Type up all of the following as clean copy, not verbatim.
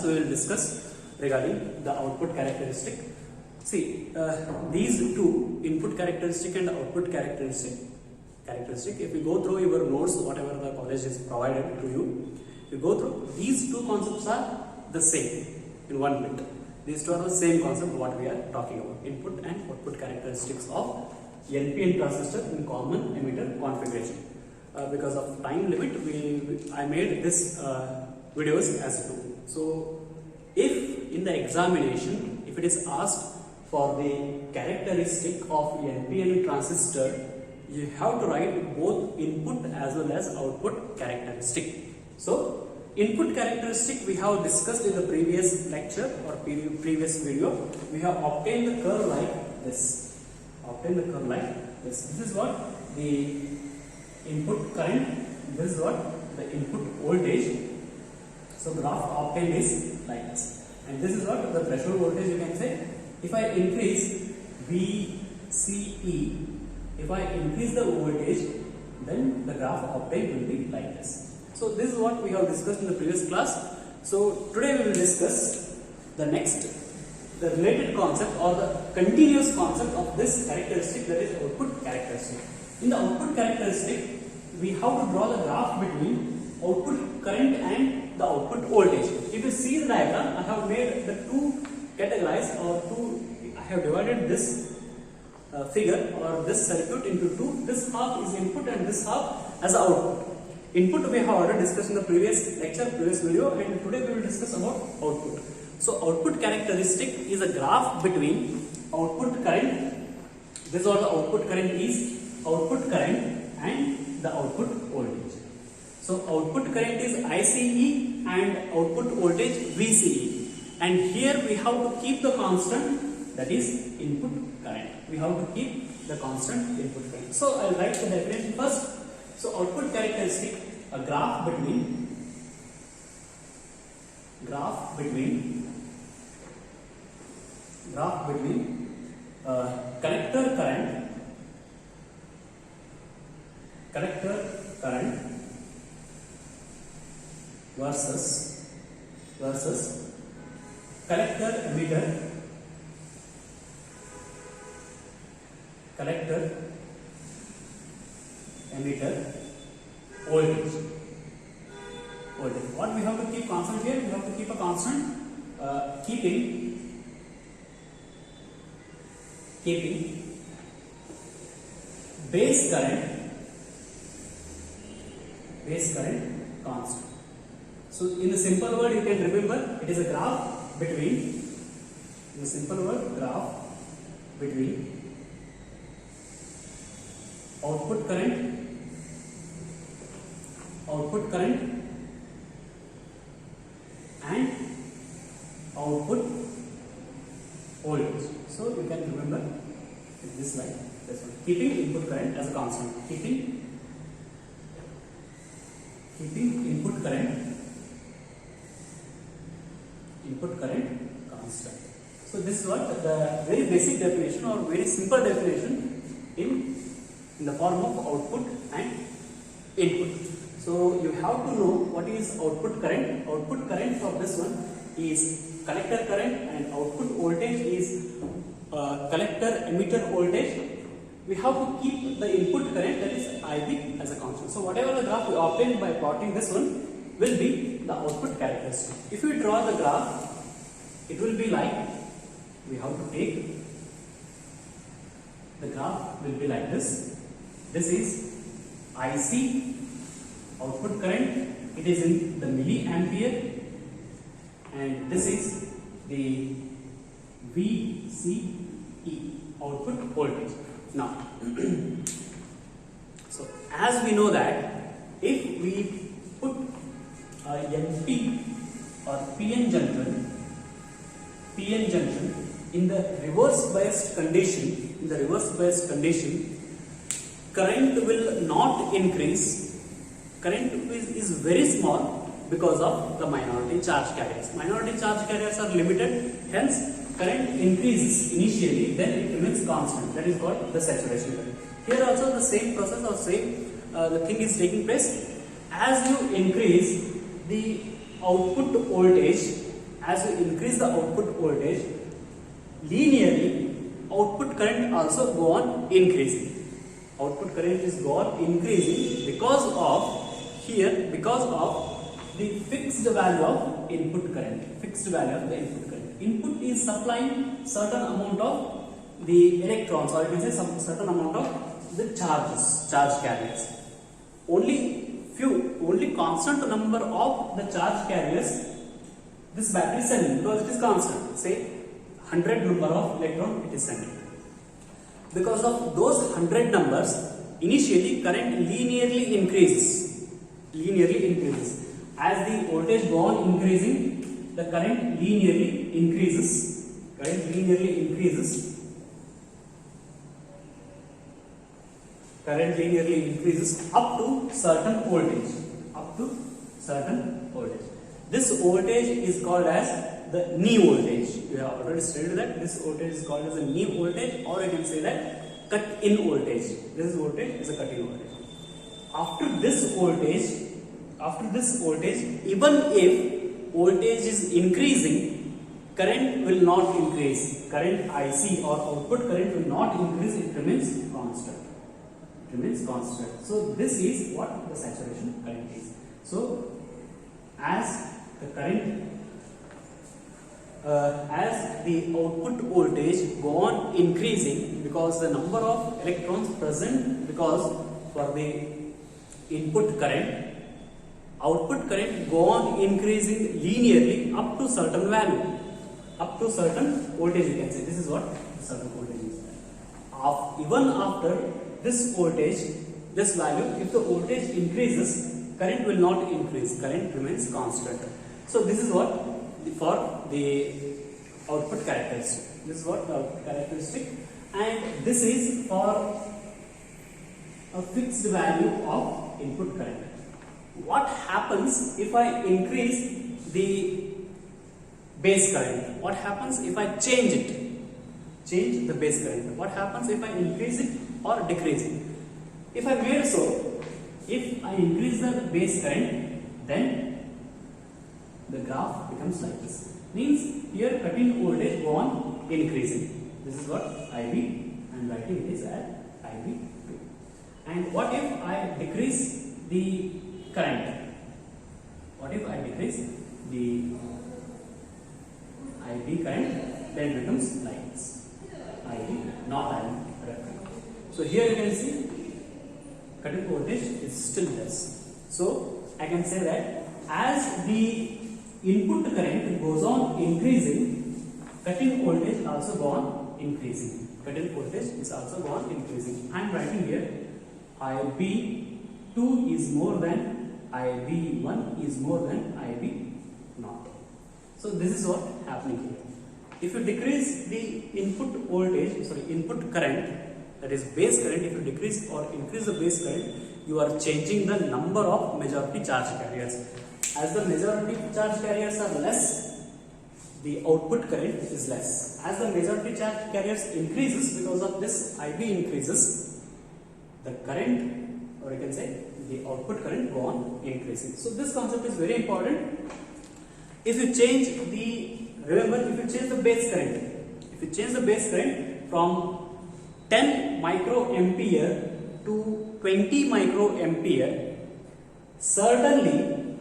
class we will discuss regarding the output characteristic. See, these two, input characteristic and output characteristic, if you go through your notes, whatever the college is provided to you, you go through, these two concepts are the same in 1 minute. These two are the same concept what we are talking about, input and output characteristics of NPN transistor in common emitter configuration. Because of time limit, I made this videos as two. So if in the examination, if it is asked for the characteristic of NPN transistor, you have to write both input as well as output characteristic. So input characteristic we have discussed in the previous lecture or previous video. We have obtained the curve like this. This is what the input current, this is what the input voltage. So graph obtained is like this, and this is what the threshold voltage. You can say if I increase VCE, if I increase the voltage, then the graph obtained will be like this. So this is what we have discussed in the previous class. So today we will discuss the related concept or the continuous concept of this characteristic, that is output characteristic. In the output characteristic, we have to draw the graph between output current and the output voltage. If you see the diagram, I have made the two categorized I have divided this figure or this circuit into two. This half is input and this half as output. Input we have already discussed in the previous lecture, previous video, and today we will discuss about output. So output characteristic is a graph between output current, this is what the output current is, output current and the output voltage. So output current is ICE and output voltage VCE, and here we have to keep the constant, that is input current. We have to keep the constant input current. So I will write the definition first. So output characteristic, a graph between collector current versus collector emitter voltage. What we have to keep constant here? We have to keep a constant, keeping base current constant. So in the simple word, you can remember it is a graph between, output current and output voltage. So you can remember this line, this one, keeping input current as a constant, keeping input current constant. So this is what the very basic definition or very simple definition in the form of output and input. So you have to know what is output current. Output current for this one is collector current and output voltage is collector emitter voltage. We have to keep the input current, that is IB, as a constant. So whatever the graph we obtain by plotting this one will be the output characteristic. If we draw the graph, it will be like, we have to take the graph will be like this. This is IC, output current, it is in the milliampere, and this is the VCE, output voltage. Now, so as we know that if we put a NP or PN junction in the reverse biased condition, current will not increase. Current is very small because of the minority charge carriers. Minority charge carriers are limited, hence current increases initially, then it remains constant. That is called the saturation current. Here also the same process or same the thing is taking place. As you increase the output voltage, as you increase the output voltage, linearly output current also go on increasing. Output current is go on increasing because of the fixed value of input current. Fixed value of the input current. Input is supplying certain amount of the electrons, or you can say some certain amount of the charge carriers. Only constant number of the charge carriers this battery is sending, because it is constant. Say 100 number of electron it is sending. Because of those 100 numbers, initially current linearly increases. As the voltage go on increasing, the current linearly increases. Current linearly increases up to certain voltage. This voltage is called as the knee voltage. We have already studied that this voltage is called as a knee voltage, or you can say that cut-in voltage. This voltage is a cut-in voltage. After this voltage, even if voltage is increasing, current will not increase. Current IC or output current will not increase. It remains constant. So this is what the saturation current is. So as the output voltage go on increasing, because the number of electrons present, because for the input current, output current go on increasing linearly up to certain value, up to certain voltage, you can say. This is what certain voltage is. Even after this voltage, this value, if the voltage increases, current will not increase, current remains constant. So this is what for the output characteristic. This is what the output characteristic, and this is for a fixed value of input current. What happens if I increase the base current? What happens if I change it? Change the base current. What happens if I increase it or decrease it? If I made so, if I increase the base current, then the graph becomes like this. Means here cut-in voltage go on increasing. This is what IB, and writing it is as IB2. And what if I decrease the current? What if I decrease the IB current? Then it becomes like this. IB, not IB reference. So here you can see cut-in voltage is still less. So I can say that as the input current goes on increasing, cut-in voltage also go on increasing. Cut-in voltage is also go on increasing. I am writing here IB2 is more than IB1 is more than IB0. So this is what happening here. If you decrease the input current, that is base current, if you decrease or increase the base current, you are changing the number of majority charge carriers. As the majority charge carriers are less, the output current is less. As the majority charge carriers increases, because of this IB increases, the current, or you can say the output current go on increasing. So this concept is very important. If you change the base current from 10 microampere to 20 microampere, certainly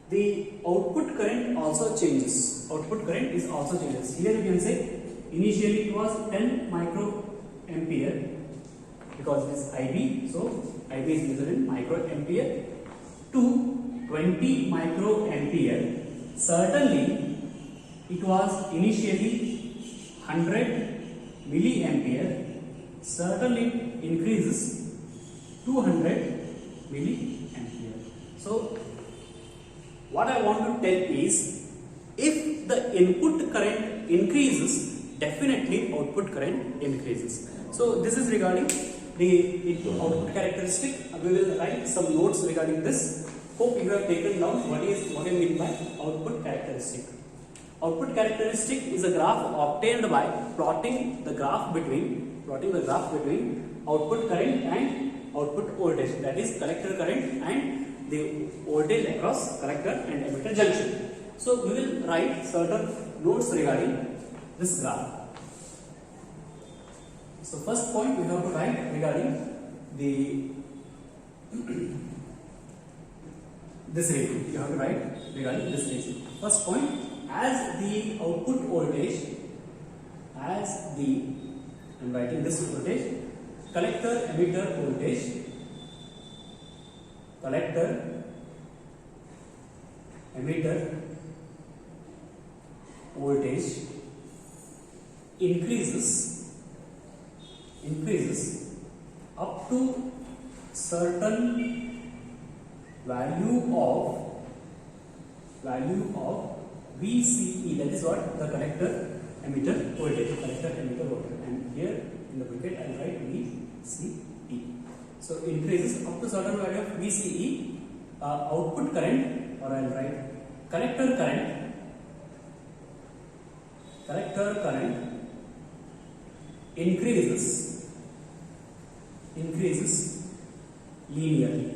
the output current also changes. Output current is also changes. Here you can say initially it was 10 microampere because it is IB, so IB is measured in microampere, to 20 microampere. Certainly it was initially 100 milliampere, certainly increases 200 milliampere. So what I want to tell is, if the input current increases, definitely output current increases. So this is regarding the output characteristic. We will write some notes regarding this. Hope you have taken down what I mean by output characteristic. Output characteristic is a graph obtained by plotting the graph between output current and output voltage, that is collector current and the voltage across collector and emitter junction. So we will write certain notes regarding this graph. So first point we have to write regarding the this ratio. You have to write regarding this ratio. First point, as the output voltage, I'm writing this voltage, collector emitter voltage, collector emitter voltage increases up to certain value of VCE, that is what the collector emitter voltage, and here in the bracket I will write VCE. So increases up to certain value of VCE, output current, or I will write collector current increases linearly,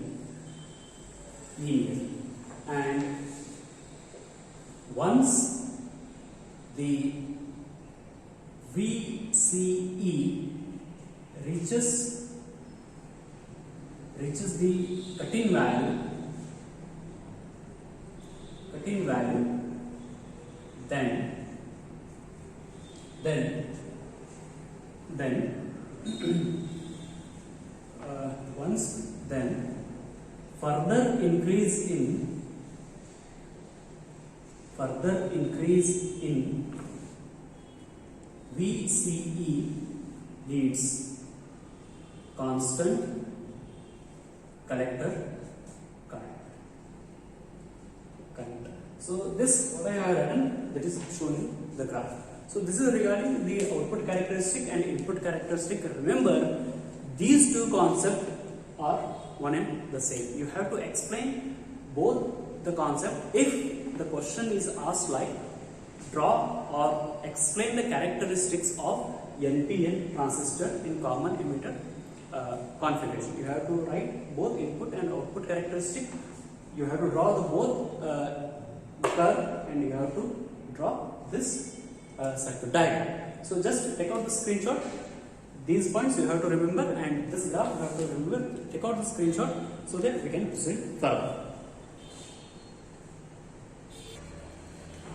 and once the VCE reaches the cutting value, then further increase in VCE leads constant collector current. So this what I have written, that is shown in the graph. So this is regarding the output characteristic and input characteristic. Remember, these two concepts are one and the same. You have to explain both the concept. If the question is asked like draw or explain the characteristics of NPN transistor in common emitter configuration, you have to write both input and output characteristic. You have to draw the both curve, and you have to draw this circuit diagram. So just take out the screenshot. These points you have to remember, and this graph you have to remember. Take out the screenshot so that we can proceed further.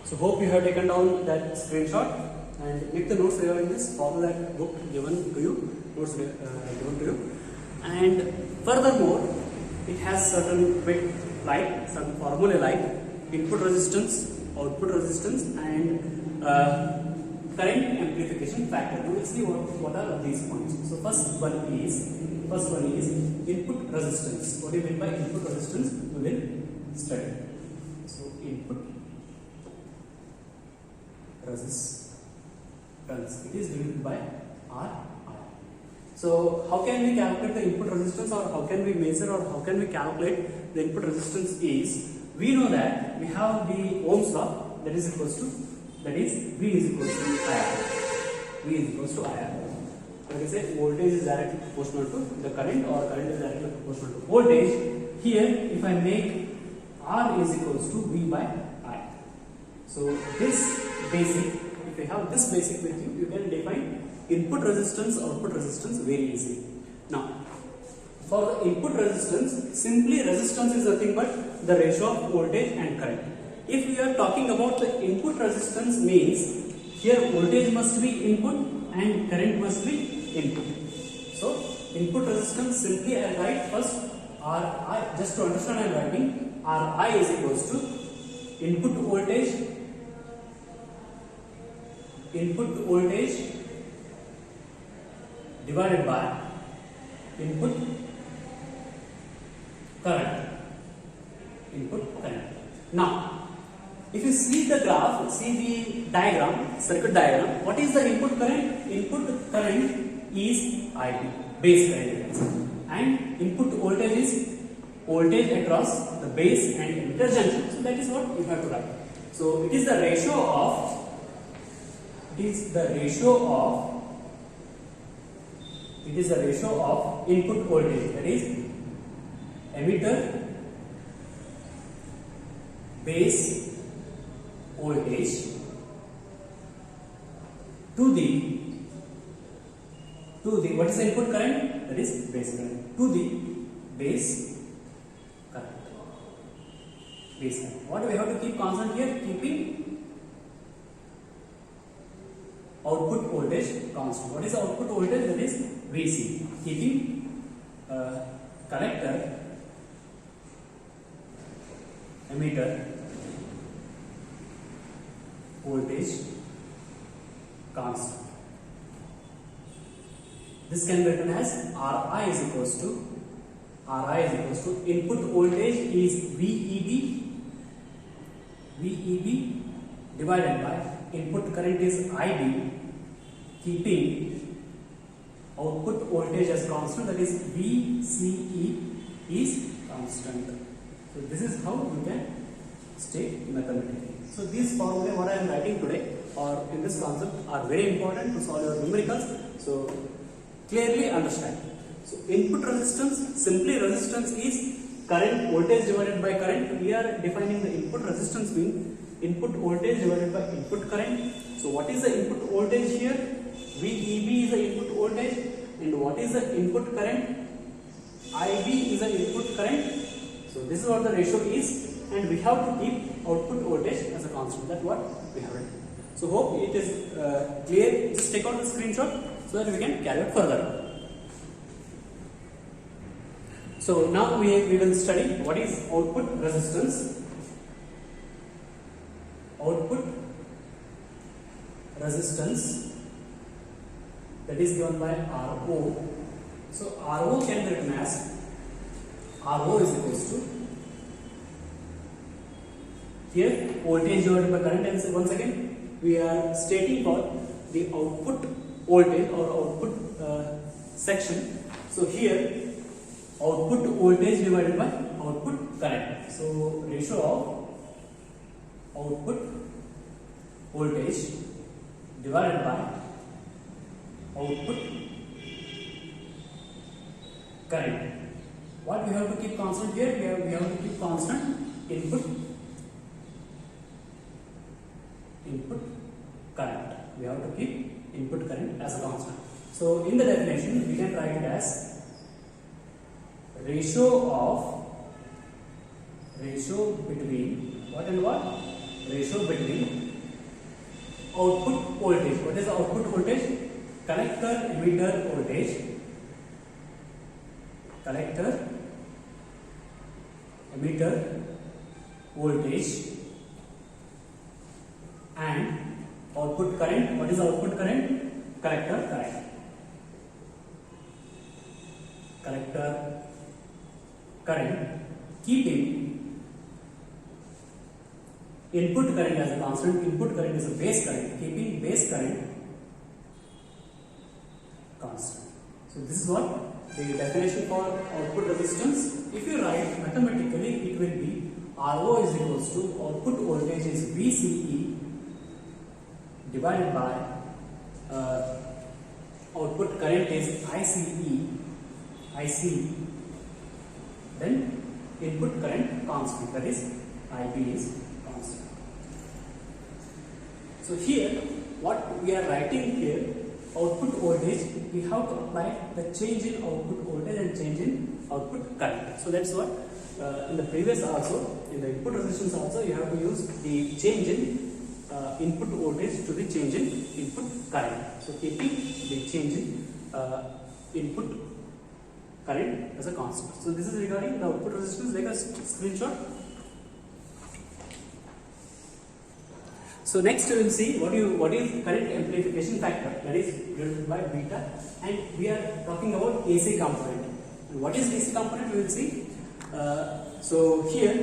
So hope you have taken down that screenshot and make the notes regarding this. Follow that book given to you, notes given to you. And furthermore, it has certain bit like certain formula like input resistance, output resistance, and current amplification factor. We will see what are these points. So first one is input resistance. What do you mean by input resistance? We will study. So input resistance, it is given by R. So how can we calculate the input resistance, or how can we measure, or how can we calculate the input resistance? Is we know that we have the Ohm's law, that is V is equals to IR. V is equals to IR. Like I said, voltage is directly proportional to the current, or current is directly proportional to voltage. Here, if I make R is equals to V by I. So this basic, if you have this basic with you, you can define input resistance, output resistance very easy. Now, for the input resistance, simply resistance is nothing but the ratio of voltage and current. If we are talking about the input resistance, means here voltage must be input and current must be input. So input resistance, simply I write first Ri, just to understand I am writing Ri is equals to input voltage divided by input current. Now, if you see the graph, see the diagram, circuit diagram, what is the input current? Input current is IT, base current, and input voltage is voltage across the base and emitter junction. So that is what you have to write. So it is the ratio of input voltage, that is emitter, base voltage to the what is the input current? That is base current, to the base current. Base current. What we have to keep constant here? Keeping output voltage constant. What is the output voltage? That is VC. Keeping collector, emitter voltage constant. This can be written as Ri is equals to input voltage is VEB divided by input current is IB, keeping output voltage as constant, that is VCE is constant. So this is how you can state mathematically. So these formulae what I am writing today or in this concept are very important to solve your numericals. So clearly understand. So input resistance, simply resistance is current voltage divided by current. We are defining the input resistance being input voltage divided by input current. So what is the input voltage here? VEB is the input voltage, and what is the input current? IB is the input current. So this is what the ratio is, and we have to keep output voltage as a constant. That's what we have written. So hope it is clear. Just take out the screenshot so that we can carry it further. So now we will study what is output resistance. Output resistance, that is given by RO. So RO can be written as RO is equals to, here voltage divided by current, and once again we are stating for the output voltage or output section. So here output voltage divided by output current. So ratio of output voltage divided by output current. What we have to keep constant here? We have to keep constant input current. We have to keep input current as a constant. So in the definition we can write it as ratio between what and what? Ratio between output voltage. What is the output voltage? Collector emitter voltage. Collector emitter voltage and output current. What is output current? Collector current. Collector current, keeping input current as a constant. Input current is a base current, keeping base current constant. So this is what the definition for output resistance. If you write mathematically, it will be RO is equals to output voltage is VCE divided by output current is IC, then input current constant, that is IB is constant. So here what we are writing here, output voltage, we have to apply the change in output voltage and change in output current. So that's what in the previous also, in the input resistance also, you have to use the change in input voltage to the change in input current. So keeping the change in input current as a constant. So this is regarding the output resistance. Take a screenshot. So next we will see what is current amplification factor, that is divided by beta, and we are talking about AC component. And what is AC component we will see. So here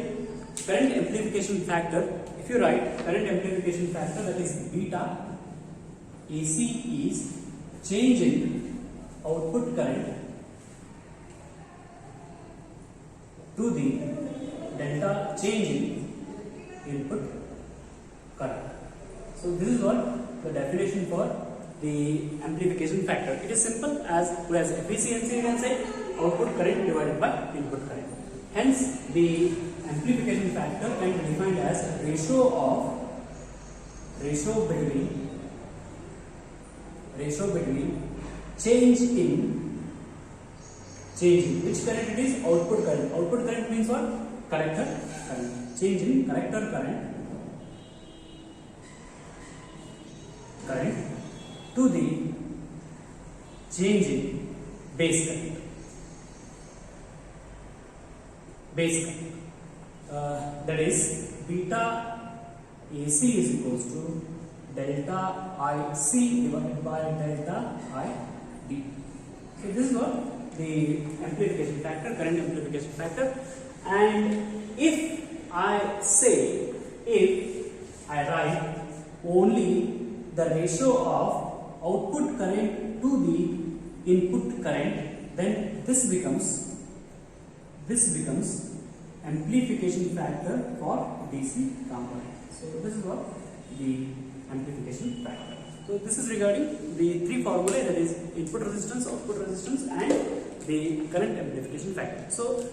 current amplification factor, if you write current amplification factor, that is beta, AC is change in output current to the delta change in input current. So this is what the definition for the amplification factor. It is simple as efficiency, you can say output current divided by input current. Hence the amplification factor can be defined as ratio of ratio between change in which current it is? Output current. Output current means what? Collector current. Change in collector current to the change in base current. That is beta AC is equals to delta IC divided by delta ID. So this is what the amplification factor, current amplification factor. And if I write only the ratio of output current to the input current, then this becomes amplification factor for DC component. So this is what the amplification factor. So this is regarding the three formulae, that is input resistance, output resistance, and the current amplification factor. So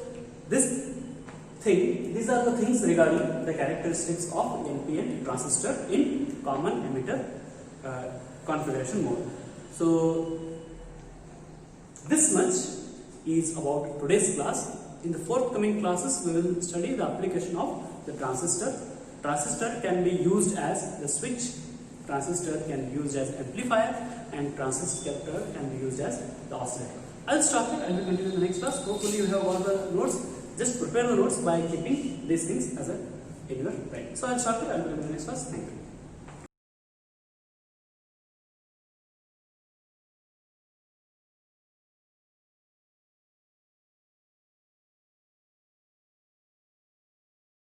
these are the things regarding the characteristics of NPN transistor in common emitter configuration mode. So this much is about today's class. In the forthcoming classes, we will study the application of the transistor. Transistor can be used as the switch, transistor can be used as amplifier, and transistor can be used as the oscillator. I'll stop it. I will continue in the next class. Hopefully you have all the notes. Just prepare the notes by keeping these things as in your brain. So I'll stop it. I will continue in the next class. Thank you.